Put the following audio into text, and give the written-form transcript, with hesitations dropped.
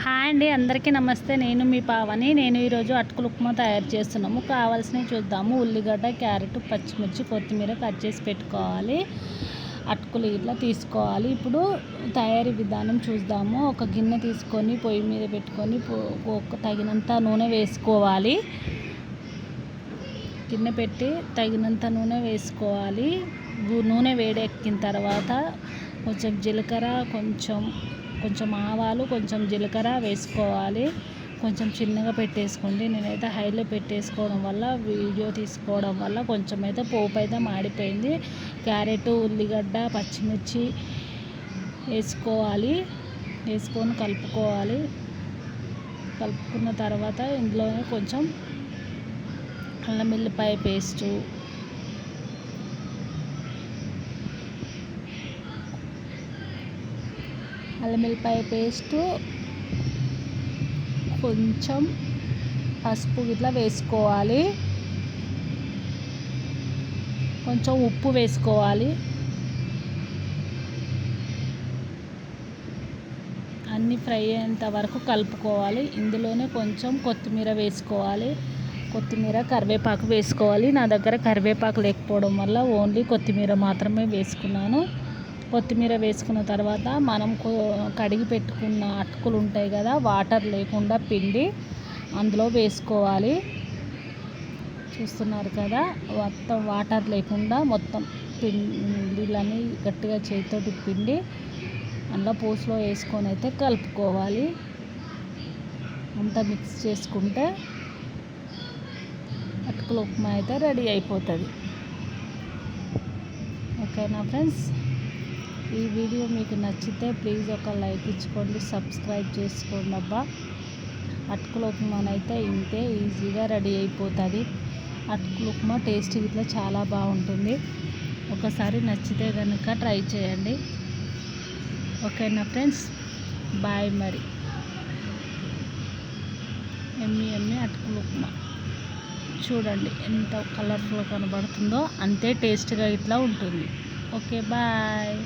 Hi అండి, అందరికీ నమస్తే. నేను మీ పావని. నేను ఈరోజు అటుకులు ఉప్మా తయారు చేస్తున్నాము. కావాల్సినవి చూద్దాము. ఉల్లిగడ్డ, క్యారెట్, పచ్చిమిర్చి, కొత్తిమీర కట్ చేసి పెట్టుకోవాలి. అటుకులు ఇట్లా తీసుకోవాలి. ఇప్పుడు తయారీ విధానం చూద్దాము. ఒక గిన్నె తీసుకొని పొయ్యి మీద పెట్టుకొని తగినంత నూనె వేసుకోవాలి. గిన్నె పెట్టి తగినంత నూనె వేసుకోవాలి. నూనె వేడెక్కిన తర్వాత కొంచెం జీలకర్ర, కొంచెం ఆవాలు, కొంచెం జీలకర్ర వేసుకోవాలి. కొంచెం చిన్నగా పెట్టేసుకోండి. నేనైతే హైలో పెట్టేసుకోవడం వల్ల, వీడియో తీసుకోవడం వల్ల కొంచెం అయితే పోపు అయితే మాడిపోయింది. క్యారెట్, ఉల్లిగడ్డ, పచ్చిమిర్చి వేసుకోవాలి. వేసుకొని కలుపుకోవాలి. కలుపుకున్న తర్వాత ఇందులోనే కొంచెం అల్లం వెల్లిపాయ పేస్టు, కొంచెం పసుపు ఇట్లా వేసుకోవాలి. కొంచెం ఉప్పు వేసుకోవాలి. అన్నీ ఫ్రై అయ్యేంత వరకు కలుపుకోవాలి. ఇందులోనే కొంచెం కొత్తిమీర వేసుకోవాలి. కొత్తిమీర, కరివేపాకు వేసుకోవాలి. నా దగ్గర కరివేపాకు లేకపోవడం వల్ల ఓన్లీ కొత్తిమీర మాత్రమే వేసుకున్నాను. కొత్తిమీర వేసుకున్న తర్వాత మనం కడిగి పెట్టుకున్న అటుకులు ఉంటాయి కదా, వాటర్ లేకుండా పిండి అందులో వేసుకోవాలి. చూస్తున్నారు కదా, మొత్తం వాటర్ లేకుండా మొత్తం పిండిలని గట్టిగా చేతితోటి పిండి అందులో పోసులో వేసుకొని అయితే కలుపుకోవాలి. అంతా మిక్స్ చేసుకుంటే అటుకుల ఉప్మా అయితే రెడీ అయిపోతుంది. ఓకేనా ఫ్రెండ్స్, ఈ వీడియో మీకు నచ్చితే ప్లీజ్ ఒక లైక్ ఇచ్చుకోండి, సబ్స్క్రైబ్ చేసుకోండి. అబ్బా, అటుకుల ఉప్మానైతే ఇంతే ఈజీగా రెడీ అయిపోతుంది. అటుకుల ఉప్మా టేస్ట్ ఇట్లా చాలా బాగుంటుంది. ఒకసారి నచ్చితే కనుక ట్రై చేయండి. ఓకేనా ఫ్రెండ్స్, బాయ్. మరి ఎమ్మి అటుకుల ఉప్మా చూడండి ఎంత కలర్ఫుల్గా కనబడుతుందో, అంతే టేస్ట్గా ఇట్లా ఉంటుంది. Okay, bye.